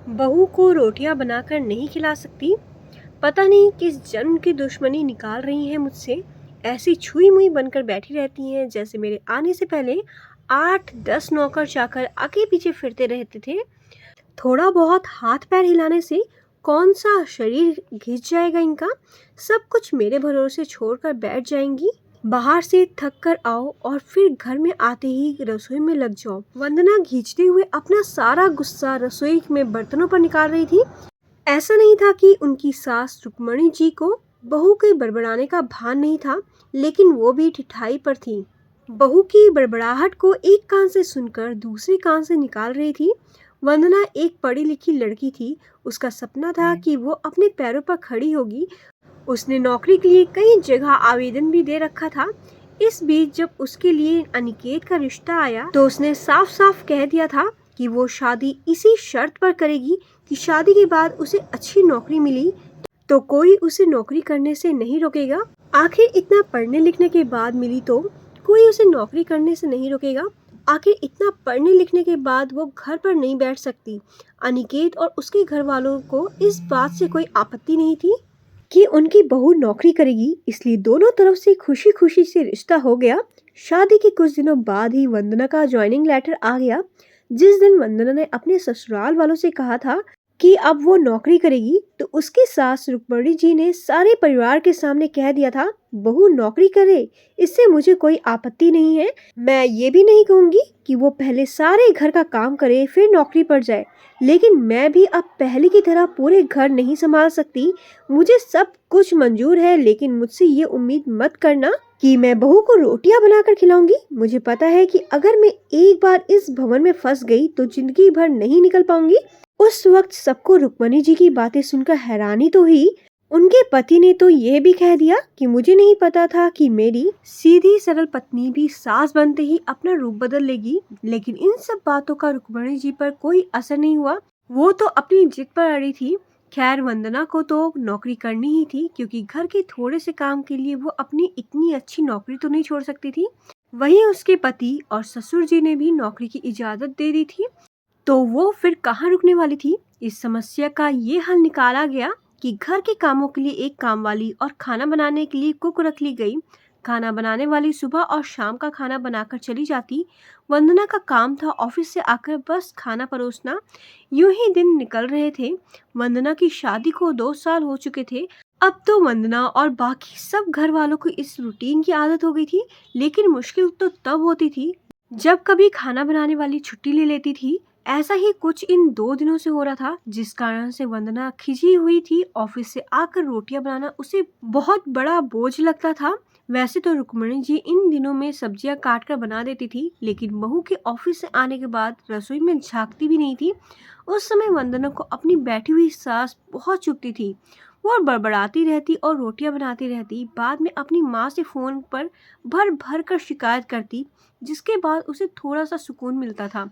बहू को रोटियां बनाकर नहीं खिला सकती। पता नहीं किस जन्म की दुश्मनी निकाल रही हैं मुझसे। ऐसी छुई मुई बनकर बैठी रहती हैं जैसे मेरे आने से पहले 8-10 नौकर चाकर आगे पीछे फिरते रहते थे। थोड़ा बहुत हाथ पैर हिलाने से कौन सा शरीर घिस जाएगा इनका। सब कुछ मेरे भरोसे छोड़कर बैठ जाएंगी। बाहर से थक कर आओ और फिर घर में आते ही रसोई में लग जाओ। वंदना खींचते हुए अपना सारा गुस्सा रसोई में बर्तनों पर निकाल रही थी। ऐसा नहीं था कि उनकी सास रुक्मणी जी को बहू के बड़बड़ाने का भान नहीं था, लेकिन वो भी ठिठाई पर थी। बहू की बड़बड़ाहट को एक कान से सुनकर दूसरे कान से निकाल रही थी। वंदना एक पढ़ी लिखी लड़की थी। उसका सपना था कि वो अपने पैरों पर खड़ी होगी। उसने नौकरी के लिए कई जगह आवेदन भी दे रखा था। इस बीच जब उसके लिए अनिकेत का रिश्ता आया तो उसने साफ साफ कह दिया था कि वो शादी इसी शर्त पर करेगी कि शादी के बाद उसे अच्छी नौकरी मिली तो कोई उसे नौकरी करने से नहीं रोकेगा। आखिर इतना पढ़ने लिखने के बाद मिली तो कोई उसे नौकरी करने से नहीं रोकेगा। आखिर इतना पढ़ने लिखने के बाद वो घर पर नहीं बैठ सकती। अनिकेत और उसके घर वालों को इस बात से कोई आपत्ति नहीं थी कि उनकी बहू नौकरी करेगी, इसलिए दोनों तरफ से खुशी खुशी से रिश्ता हो गया। शादी के कुछ दिनों बाद ही वंदना का ज्वाइनिंग लेटर आ गया। जिस दिन वंदना ने अपने ससुराल वालों से कहा था कि अब वो नौकरी करेगी तो उसकी सास रुक्मणी जी ने सारे परिवार के सामने कह दिया था, बहू नौकरी करे, इससे मुझे कोई आपत्ति नहीं है। मैं ये भी नहीं कहूंगी कि वो पहले सारे घर का काम करे फिर नौकरी पर जाए, लेकिन मैं भी अब पहले की तरह पूरे घर नहीं संभाल सकती। मुझे सब कुछ मंजूर है, लेकिन मुझसे ये उम्मीद मत करना कि मैं बहू को रोटियां बनाकर खिलाऊंगी। मुझे पता है कि अगर मैं एक बार इस भवन में फंस गई तो जिंदगी भर नहीं निकल पाऊंगी। उस वक्त सबको रुक्मणी जी की बातें सुनकर हैरानी तो हुई। उनके पति ने तो यह भी कह दिया कि मुझे नहीं पता था कि मेरी सीधी सरल पत्नी भी सास बनते ही अपना रूप बदल लेगी। लेकिन इन सब बातों का रुक्मणी जी पर कोई असर नहीं हुआ। वो तो अपनी जिद पर अड़ी थी। खैर वंदना को तो नौकरी करनी ही थी, क्योंकि घर के थोड़े से काम के लिए वो अपनी इतनी अच्छी नौकरी तो नहीं छोड़ सकती थी। वहीं उसके पति और ससुर जी ने भी नौकरी की इजाजत दे दी थी, तो वो फिर कहाँ रुकने वाली थी। इस समस्या का ये हल निकाला गया कि घर के कामों के लिए एक कामवाली और खाना बनाने के लिए कुक रख ली गई। खाना बनाने वाली सुबह और शाम का खाना बनाकर चली जाती। वंदना का काम था ऑफिस से आकर बस खाना परोसना। यूं ही दिन निकल रहे थे। वंदना की शादी को 2 साल हो चुके थे। अब तो वंदना और बाकी सब घर वालों को इस रूटीन की आदत हो गई थी। लेकिन मुश्किल तो तब होती थी जब कभी खाना बनाने वाली छुट्टी ले लेती थी। ऐसा ही कुछ इन 2 दिनों से हो रहा था, जिस कारण से वंदना खिंची हुई थी। ऑफिस से आकर रोटियां बनाना उसे बहुत बड़ा बोझ लगता था। वैसे तो रुक्मणी जी इन दिनों में सब्जियां काट कर बना देती थी, लेकिन बहू के ऑफिस से आने के बाद रसोई में झांकती भी नहीं थी। उस समय वंदना को अपनी बैठी हुई सास बहुत चुभती थी। वो बड़बड़ाती रहती और रोटियां बनाती रहती। बाद में अपनी माँ से फोन पर भर भर कर शिकायत करती, जिसके बाद उसे थोड़ा सा सुकून मिलता था।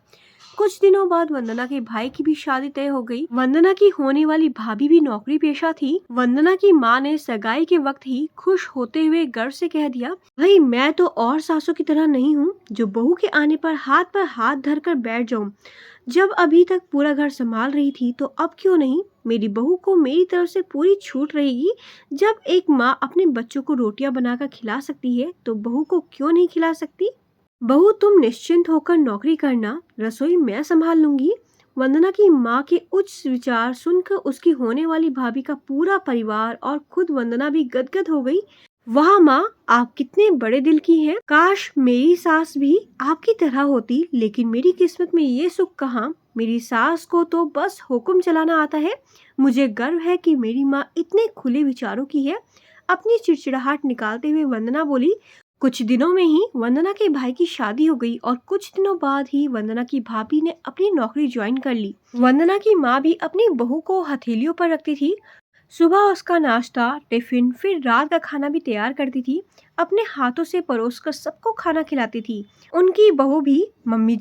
कुछ दिनों बाद वंदना के भाई की भी शादी तय हो गई। वंदना की होने वाली भाभी भी नौकरी पेशा थी। वंदना की माँ ने सगाई के वक्त ही खुश होते हुए गर्व से कह दिया, भाई मैं तो और सासों की तरह नहीं हूँ जो बहू के आने पर हाथ धर कर बैठ जाऊं। जब अभी तक पूरा घर संभाल रही थी तो अब क्यों नहीं। मेरी बहू को मेरी तरफ से पूरी छूट रहेगी। जब एक माँ अपने बच्चों को रोटियां बनाकर खिला सकती है तो बहू को क्यों नहीं खिला सकती। बहू तुम निश्चिंत होकर नौकरी करना, रसोई मैं संभाल लूंगी। वंदना की माँ के उच्च विचार सुनकर उसकी होने वाली भाभी का पूरा परिवार और खुद वंदना भी गदगद हो गई। वाह माँ, आप कितने बड़े दिल की हैं। काश मेरी सास भी आपकी तरह होती, लेकिन मेरी किस्मत में ये सुख कहाँ। मेरी सास को तो बस हुक्म चलाना आता है। मुझे गर्व है कि मेरी माँ इतने खुले विचारों की है। अपनी चिड़चिड़ाहट निकालते हुए वंदना बोली। कुछ दिनों में ही वंदना के भाई की शादी हो गई और कुछ दिनों बाद ही वंदना की भाभी ने अपनी नौकरी ज्वाइन कर ली। वंदना की माँ भी अपनी बहू को हथेलियों पर रखती थी। सुबह उसका नाश्ता, टिफिन, फिर रात का खाना भी तैयार करती थी। अपने हाथों से परोसकर सबको खाना खिलाती थी। उनकी बहू भी मम्मी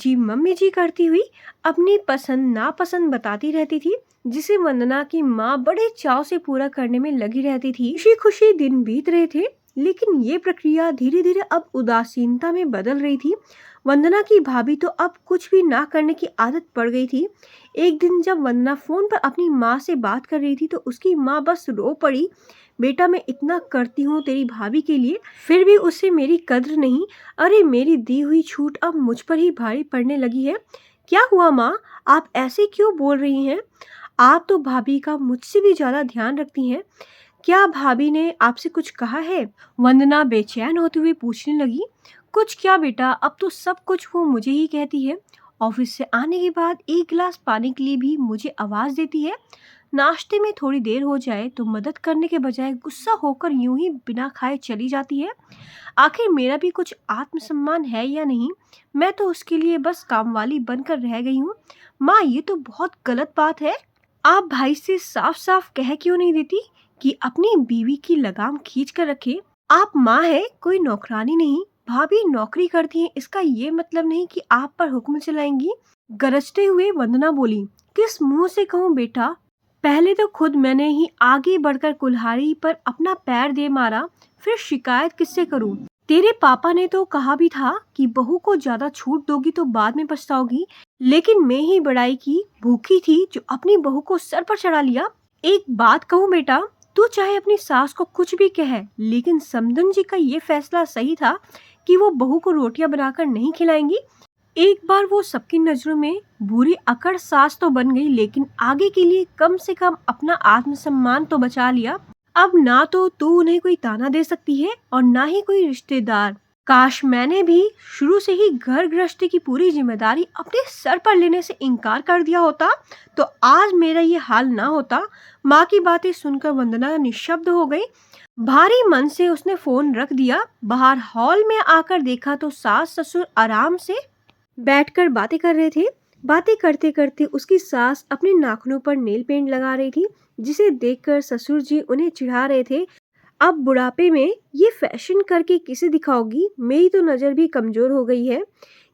जी करती हुई अपनी पसंद नापसंद बताती रहती थी, जिसे वंदना की माँ बड़े चाव से पूरा करने में लगी रहती थी। खुशी खुशी दिन बीत रहे थे, लेकिन ये प्रक्रिया धीरे धीरे अब उदासीनता में बदल रही थी। वंदना की भाभी तो अब कुछ भी ना करने की आदत पड़ गई थी। एक दिन जब वंदना फ़ोन पर अपनी माँ से बात कर रही थी तो उसकी माँ बस रो पड़ी। बेटा मैं इतना करती हूँ तेरी भाभी के लिए, फिर भी उसे मेरी कद्र नहीं। अरे मेरी दी हुई छूट अब मुझ पर ही भारी पड़ने लगी है। क्या हुआ माँ, आप ऐसे क्यों बोल रही हैं? आप तो भाभी का मुझसे भी ज़्यादा ध्यान रखती हैं। क्या भाभी ने आपसे कुछ कहा है? वंदना बेचैन होते हुए पूछने लगी। कुछ क्या बेटा, अब तो सब कुछ वो मुझे ही कहती है। ऑफिस से आने के बाद एक गिलास पानी के लिए भी मुझे आवाज देती है। नाश्ते में थोड़ी देर हो जाए तो मदद करने के बजाय गुस्सा होकर यूं ही बिना खाए चली जाती है। आखिर मेरा भी कुछ आत्मसम्मान है या नहीं? मैं तो उसके लिए बस कामवाली बनकर रह गई हूँ। माँ ये तो बहुत गलत बात है। आप भाई से साफ साफ कह क्यों नहीं देती कि अपनी बीवी की लगाम खींच कर रखे? आप माँ है, कोई नौकरानी नहीं। भाभी नौकरी करती हैं इसका ये मतलब नहीं कि आप पर हुक्म चलाएंगी। गरजते हुए वंदना बोली। किस मुंह से कहूँ बेटा? पहले तो खुद मैंने ही आगे बढ़कर कुल्हाड़ी पर अपना पैर दे मारा, फिर शिकायत किससे करूं? तेरे पापा ने तो कहा भी था कि बहू को ज्यादा छूट दोगी तो बाद में पछताओगी, लेकिन मैं ही बड़ाई की भूखी थी जो अपनी बहू को सर पर चढ़ा लिया। एक बात कहूँ बेटा, तू चाहे अपनी सास को कुछ भी कहे, लेकिन समधन जी का ये फैसला सही था कि वो बहू को रोटियां बनाकर नहीं खिलाएंगी। एक बार वो सबकी नजरों में बुरी अकड़ सास तो बन गई, लेकिन आगे के लिए कम से कम अपना आत्मसम्मान तो बचा लिया। अब ना तो तू उन्हें कोई ताना दे सकती है और ना ही कोई रिश्तेदार। काश मैंने भी शुरू से ही घर गृहस्थी की पूरी जिम्मेदारी अपने सर पर लेने से इनकार कर दिया होता तो आज मेरा ये हाल ना होता। माँ की बातें सुनकर वंदना निशब्द हो गई। भारी मन से उसने फोन रख दिया। बाहर हॉल में आकर देखा तो सास ससुर आराम से बैठकर बातें कर रहे थे। बातें करते करते उसकी सास अपने नाखूनों पर नेल पेंट लगा रही थी, जिसे देखकर ससुर जी उन्हें चिढ़ा रहे थे। अब बुढ़ापे में ये फैशन करके किसे दिखाओगी? मेरी तो नजर भी कमजोर हो गई है।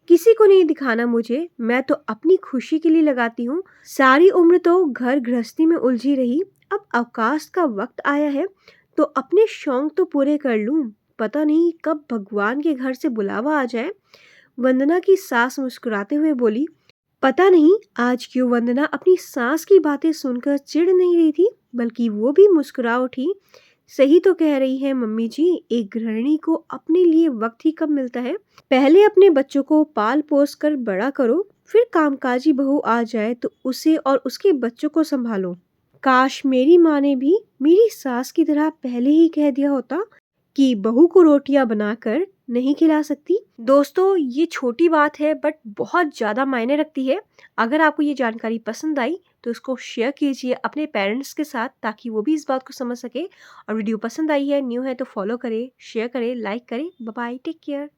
किसी को नहीं दिखाना मुझे, मैं तो अपनी खुशी के लिए लगाती हूँ। सारी उम्र तो घर गृहस्थी में उलझी रही, अब अवकाश का वक्त आया है तो अपने शौक तो पूरे कर लूं। पता नहीं कब भगवान के घर से बुलावा आ जाए। वंदना की सास मुस्कुराते हुए बोली। पता नहीं आज क्यों वंदना अपनी सास की बातें सुनकर चिढ़ नहीं रही थी, बल्कि वो भी मुस्कुरा उठी। सही तो कह रही है मम्मी जी, एक गृहिणी को अपने लिए वक्त ही कब मिलता है। पहले अपने बच्चों को पाल पोस कर बड़ा करो, फिर कामकाजी बहू आ जाए तो उसे और उसके बच्चों को संभालो। काश मेरी माँ ने भी मेरी सास की तरह पहले ही कह दिया होता कि बहू को रोटियां बनाकर नहीं खिला सकती। दोस्तों ये छोटी बात है बट बहुत ज़्यादा मायने रखती है। अगर आपको ये जानकारी पसंद आई तो इसको शेयर कीजिए अपने पेरेंट्स के साथ ताकि वो भी इस बात को समझ सके। और वीडियो पसंद आई है, न्यू है तो फॉलो करें, शेयर करें, लाइक करें। Bye bye, take care.